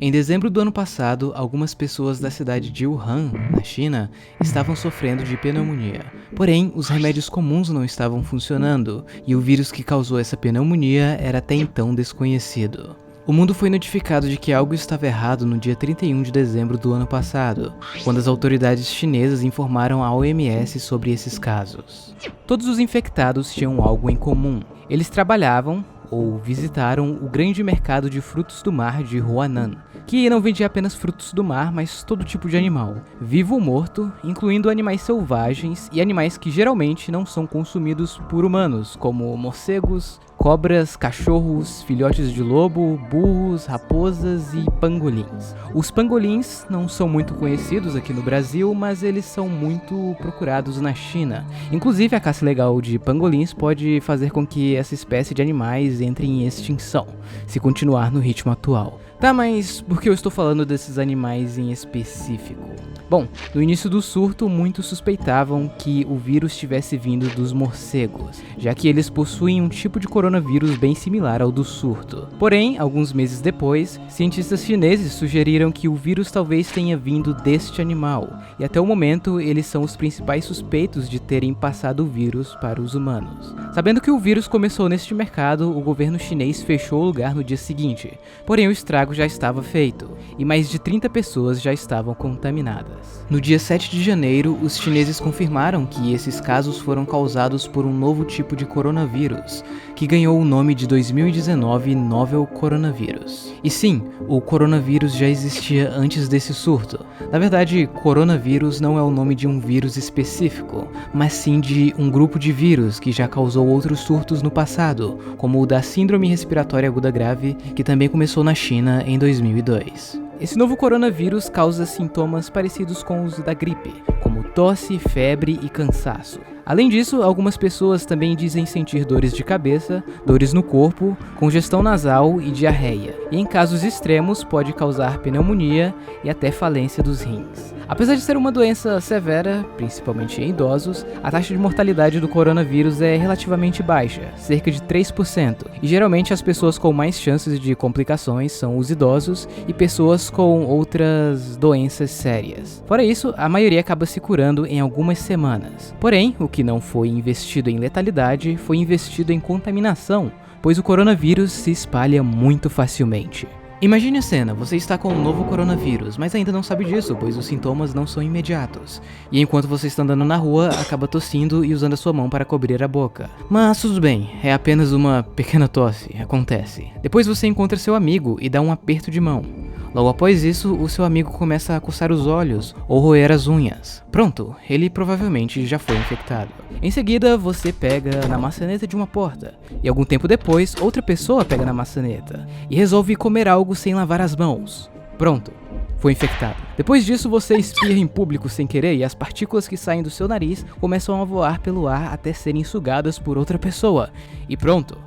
Em dezembro do ano passado, algumas pessoas da cidade de Wuhan, na China, estavam sofrendo de pneumonia. Porém, os remédios comuns não estavam funcionando, e o vírus que causou essa pneumonia era até então desconhecido. O mundo foi notificado de que algo estava errado no dia 31 de dezembro do ano passado, quando as autoridades chinesas informaram a OMS sobre esses casos. Todos os infectados tinham algo em comum. Eles trabalhavam ou visitaram o grande mercado de frutos do mar de Huanan, que não vendia apenas frutos do mar, mas todo tipo de animal, vivo ou morto, incluindo animais selvagens e animais que geralmente não são consumidos por humanos, como morcegos, cobras, cachorros, filhotes de lobo, burros, raposas e pangolins. Os pangolins não são muito conhecidos aqui no Brasil, mas eles são muito procurados na China. Inclusive, a caça ilegal de pangolins pode fazer com que essa espécie de animais entre em extinção, se continuar no ritmo atual. Tá, mas por que eu estou falando desses animais em específico? Bom, no início do surto, muitos suspeitavam que o vírus tivesse vindo dos morcegos, já que eles possuem um tipo de coronavírus bem similar ao do surto. Porém, alguns meses depois, cientistas chineses sugeriram que o vírus talvez tenha vindo deste animal, e até o momento eles são os principais suspeitos de terem passado o vírus para os humanos. Sabendo que o vírus começou neste mercado, o governo chinês fechou o lugar no dia seguinte, porém o estrago já estava feito, e mais de 30 pessoas já estavam contaminadas. No dia 7 de janeiro, os chineses confirmaram que esses casos foram causados por um novo tipo de coronavírus, que ganhou o nome de 2019 Novel Coronavirus. E sim, o coronavírus já existia antes desse surto. Na verdade, coronavírus não é o nome de um vírus específico, mas sim de um grupo de vírus que já causou outros surtos no passado, como o da Síndrome Respiratória Aguda Grave, que também começou na China em 2002. Esse novo coronavírus causa sintomas parecidos com os da gripe, como tosse, febre e cansaço. Além disso, algumas pessoas também dizem sentir dores de cabeça, dores no corpo, congestão nasal e diarreia. E em casos extremos pode causar pneumonia e até falência dos rins. Apesar de ser uma doença severa, principalmente em idosos, a taxa de mortalidade do coronavírus é relativamente baixa, cerca de 3%. E geralmente as pessoas com mais chances de complicações são os idosos e pessoas com outras doenças sérias. Fora isso, a maioria acaba se curando em algumas semanas. Porém, o que não foi investido em letalidade foi investido em contaminação, pois o coronavírus se espalha muito facilmente. Imagine a cena, você está com um novo coronavírus, mas ainda não sabe disso, pois os sintomas não são imediatos. E enquanto você está andando na rua, acaba tossindo e usando a sua mão para cobrir a boca. Mas tudo bem, é apenas uma pequena tosse, acontece. Depois você encontra seu amigo e dá um aperto de mão. Logo após isso, o seu amigo começa a coçar os olhos ou roer as unhas. Pronto, ele provavelmente já foi infectado. Em seguida, você pega na maçaneta de uma porta, e algum tempo depois, outra pessoa pega na maçaneta e resolve comer algo sem lavar as mãos. Pronto, foi infectado. Depois disso, você espirra em público sem querer e as partículas que saem do seu nariz começam a voar pelo ar até serem sugadas por outra pessoa. E pronto,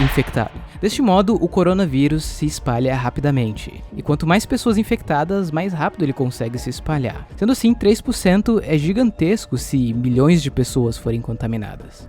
infectado. Deste modo, o coronavírus se espalha rapidamente, e quanto mais pessoas infectadas, mais rápido ele consegue se espalhar. Sendo assim, 3% é gigantesco se milhões de pessoas forem contaminadas.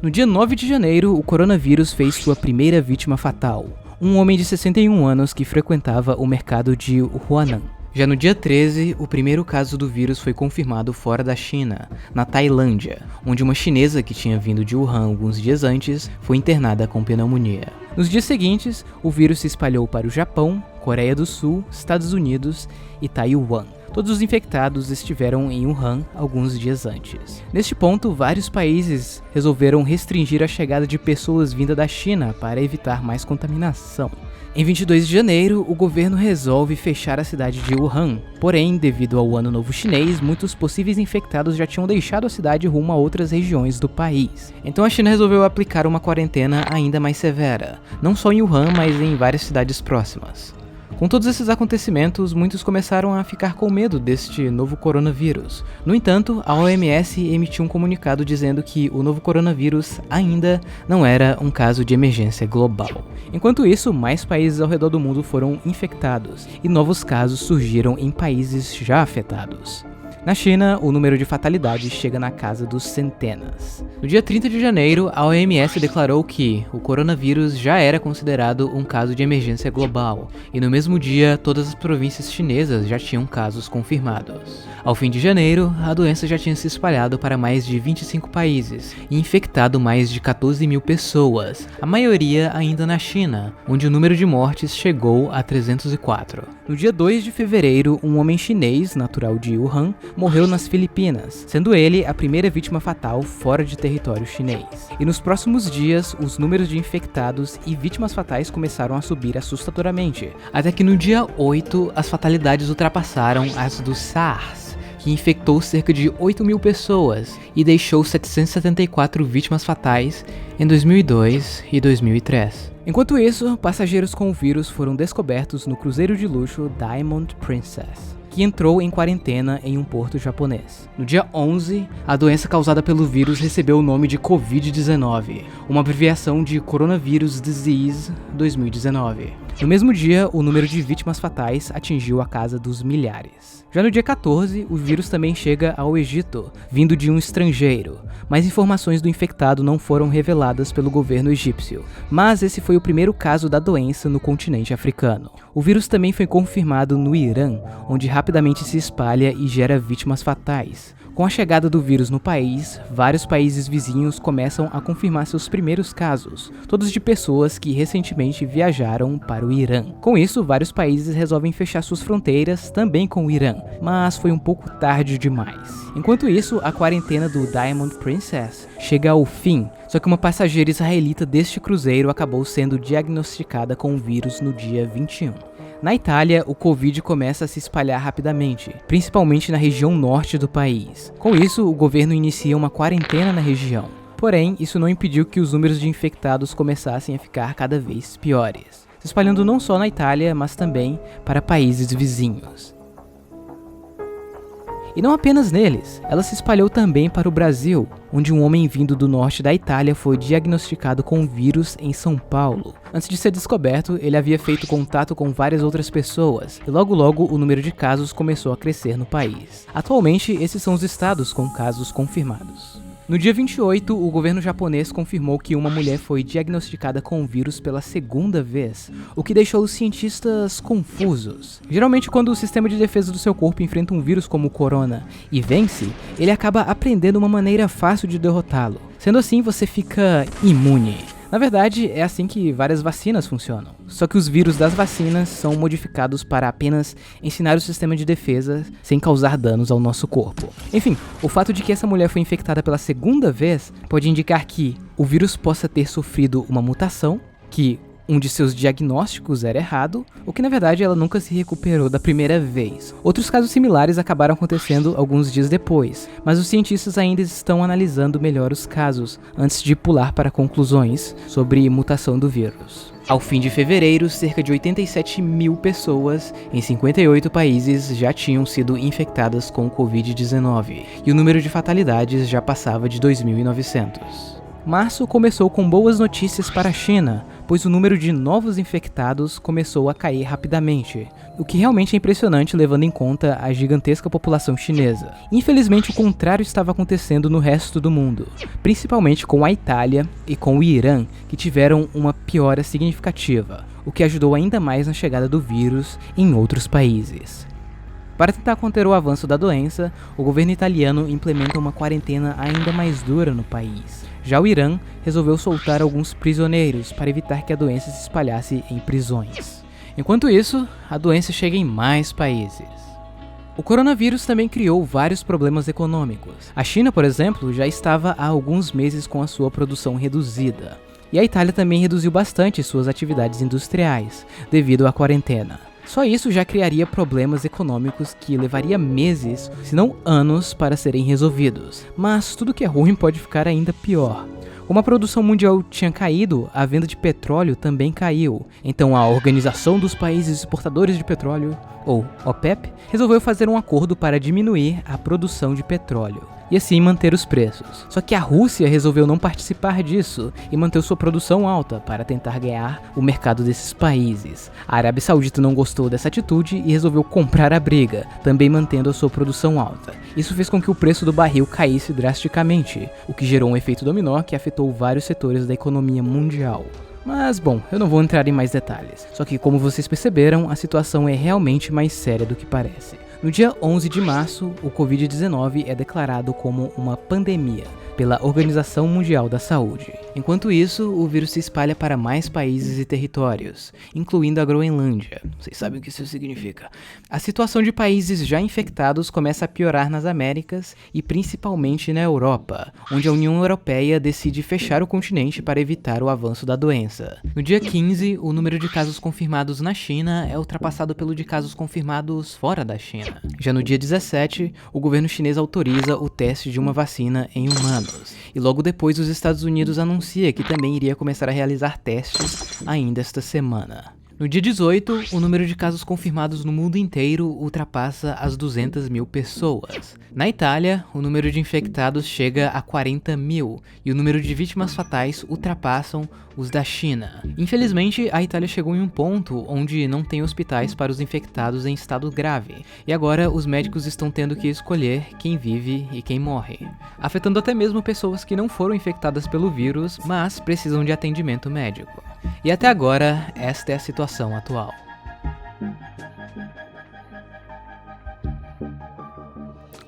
No dia 9 de janeiro, o coronavírus fez sua primeira vítima fatal, um homem de 61 anos que frequentava o mercado de Huanan. Já no dia 13, o primeiro caso do vírus foi confirmado fora da China, na Tailândia, onde uma chinesa que tinha vindo de Wuhan alguns dias antes foi internada com pneumonia. Nos dias seguintes, o vírus se espalhou para o Japão, Coreia do Sul, Estados Unidos e Taiwan. Todos os infectados estiveram em Wuhan alguns dias antes. Neste ponto, vários países resolveram restringir a chegada de pessoas vindas da China para evitar mais contaminação. Em 22 de janeiro, o governo resolve fechar a cidade de Wuhan. Porém, devido ao Ano Novo Chinês, muitos possíveis infectados já tinham deixado a cidade rumo a outras regiões do país. Então a China resolveu aplicar uma quarentena ainda mais severa, não só em Wuhan, mas em várias cidades próximas. Com todos esses acontecimentos, muitos começaram a ficar com medo deste novo coronavírus. No entanto, a OMS emitiu um comunicado dizendo que o novo coronavírus ainda não era um caso de emergência global. Enquanto isso, mais países ao redor do mundo foram infectados e novos casos surgiram em países já afetados. Na China, o número de fatalidades chega na casa dos centenas. No dia 30 de janeiro, a OMS declarou que o coronavírus já era considerado um caso de emergência global, e no mesmo dia, todas as províncias chinesas já tinham casos confirmados. Ao fim de janeiro, a doença já tinha se espalhado para mais de 25 países e infectado mais de 14 mil pessoas, a maioria ainda na China, onde o número de mortes chegou a 304. No dia 2 de fevereiro, um homem chinês, natural de Wuhan, morreu nas Filipinas, sendo ele a primeira vítima fatal fora de território chinês. E nos próximos dias, os números de infectados e vítimas fatais começaram a subir assustadoramente, até que no dia 8, as fatalidades ultrapassaram as do SARS, que infectou cerca de 8 mil pessoas e deixou 774 vítimas fatais em 2002 e 2003. Enquanto isso, passageiros com o vírus foram descobertos no cruzeiro de luxo Diamond Princess, que entrou em quarentena em um porto japonês. No dia 11, a doença causada pelo vírus recebeu o nome de Covid-19, uma abreviação de Coronavirus Disease 2019. No mesmo dia, o número de vítimas fatais atingiu a casa dos milhares. Já no dia 14, o vírus também chega ao Egito, vindo de um estrangeiro, mas informações do infectado não foram reveladas pelo governo egípcio. Mas esse foi o primeiro caso da doença no continente africano. O vírus também foi confirmado no Irã, onde rapidamente se espalha e gera vítimas fatais. Com a chegada do vírus no país, vários países vizinhos começam a confirmar seus primeiros casos, todos de pessoas que recentemente viajaram para o Irã. Com isso, vários países resolvem fechar suas fronteiras também com o Irã, mas foi um pouco tarde demais. Enquanto isso, a quarentena do Diamond Princess chega ao fim, só que uma passageira israelita deste cruzeiro acabou sendo diagnosticada com o vírus no dia 21. Na Itália, o Covid começa a se espalhar rapidamente, principalmente na região norte do país. Com isso, o governo inicia uma quarentena na região. Porém, isso não impediu que os números de infectados começassem a ficar cada vez piores, se espalhando não só na Itália, mas também para países vizinhos. E não apenas neles, ela se espalhou também para o Brasil, onde um homem vindo do norte da Itália foi diagnosticado com o vírus em São Paulo. Antes de ser descoberto, ele havia feito contato com várias outras pessoas, e logo o número de casos começou a crescer no país. Atualmente, esses são os estados com casos confirmados. No dia 28, o governo japonês confirmou que uma mulher foi diagnosticada com o vírus pela segunda vez, o que deixou os cientistas confusos. Geralmente, quando o sistema de defesa do seu corpo enfrenta um vírus como o corona e vence, ele acaba aprendendo uma maneira fácil de derrotá-lo. Sendo assim, você fica imune. Na verdade, é assim que várias vacinas funcionam. Só que os vírus das vacinas são modificados para apenas ensinar o sistema de defesa sem causar danos ao nosso corpo. Enfim, o fato de que essa mulher foi infectada pela segunda vez pode indicar que o vírus possa ter sofrido uma mutação, que um de seus diagnósticos era errado, ou que na verdade ela nunca se recuperou da primeira vez. Outros casos similares acabaram acontecendo alguns dias depois, mas os cientistas ainda estão analisando melhor os casos antes de pular para conclusões sobre mutação do vírus. Ao fim de fevereiro, cerca de 87 mil pessoas em 58 países já tinham sido infectadas com o Covid-19, e o número de fatalidades já passava de 2.900. Março começou com boas notícias para a China, pois o número de novos infectados começou a cair rapidamente, o que realmente é impressionante levando em conta a gigantesca população chinesa. Infelizmente, o contrário estava acontecendo no resto do mundo, principalmente com a Itália e com o Irã, que tiveram uma piora significativa, o que ajudou ainda mais na chegada do vírus em outros países. Para tentar conter o avanço da doença, o governo italiano implementa uma quarentena ainda mais dura no país. Já o Irã resolveu soltar alguns prisioneiros para evitar que a doença se espalhasse em prisões. Enquanto isso, a doença chega em mais países. O coronavírus também criou vários problemas econômicos. A China, por exemplo, já estava há alguns meses com a sua produção reduzida. E a Itália também reduziu bastante suas atividades industriais, devido à quarentena. Só isso já criaria problemas econômicos que levaria meses, se não anos, para serem resolvidos. Mas tudo que é ruim pode ficar ainda pior. Como a produção mundial tinha caído, a venda de petróleo também caiu. Então a Organização dos Países Exportadores de Petróleo, ou OPEP, resolveu fazer um acordo para diminuir a produção de petróleo. e assim manter os preços. Só que a Rússia resolveu não participar disso e manter sua produção alta para tentar ganhar o mercado desses países. A Arábia Saudita não gostou dessa atitude e resolveu comprar a briga, também mantendo a sua produção alta. Isso fez com que o preço do barril caísse drasticamente, o que gerou um efeito dominó que afetou vários setores da economia mundial. Mas bom, eu não vou entrar em mais detalhes, só que como vocês perceberam, a situação é realmente mais séria do que parece. No dia 11 de março, o Covid-19 é declarado como uma pandemia pela Organização Mundial da Saúde. Enquanto isso, o vírus se espalha para mais países e territórios, incluindo a Groenlândia. Vocês sabem o que isso significa. A situação de países já infectados começa a piorar nas Américas e principalmente na Europa, onde a União Europeia decide fechar o continente para evitar o avanço da doença. No dia 15, o número de casos confirmados na China é ultrapassado pelo de casos confirmados fora da China. Já no dia 17, o governo chinês autoriza o teste de uma vacina em humanos. E logo depois os Estados Unidos anuncia que também iria começar a realizar testes ainda esta semana. No dia 18, o número de casos confirmados no mundo inteiro ultrapassa as 200 mil pessoas. Na Itália, o número de infectados chega a 40 mil e o número de vítimas fatais ultrapassam os da China. Infelizmente, a Itália chegou em um ponto onde não tem hospitais para os infectados em estado grave, e agora os médicos estão tendo que escolher quem vive e quem morre, afetando até mesmo pessoas que não foram infectadas pelo vírus, mas precisam de atendimento médico. E até agora, esta é a situação atual.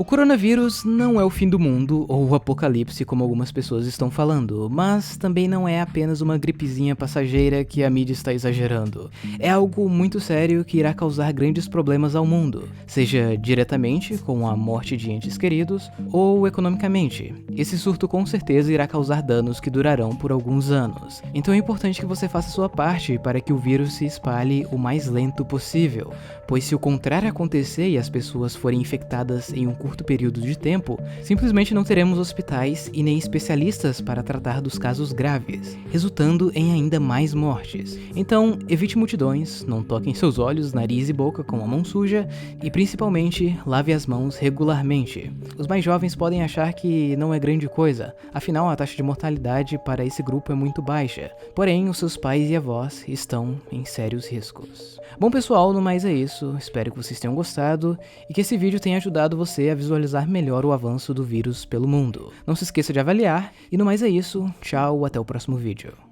O coronavírus não é o fim do mundo ou o apocalipse como algumas pessoas estão falando, mas também não é apenas uma gripezinha passageira que a mídia está exagerando. É algo muito sério que irá causar grandes problemas ao mundo, seja diretamente com a morte de entes queridos ou economicamente. Esse surto com certeza irá causar danos que durarão por alguns anos. Então é importante que você faça a sua parte para que o vírus se espalhe o mais lento possível, pois se o contrário acontecer e as pessoas forem infectadas em um curto período de tempo, simplesmente não teremos hospitais e nem especialistas para tratar dos casos graves, resultando em ainda mais mortes. Então, evite multidões, não toque em seus olhos, nariz e boca com a mão suja e, principalmente, lave as mãos regularmente. Os mais jovens podem achar que não é grande coisa, afinal a taxa de mortalidade para esse grupo é muito baixa, porém os seus pais e avós estão em sérios riscos. Bom pessoal, no mais é isso, espero que vocês tenham gostado e que esse vídeo tenha ajudado você a visualizar melhor o avanço do vírus pelo mundo. Não se esqueça de avaliar, e no mais é isso, tchau, até o próximo vídeo.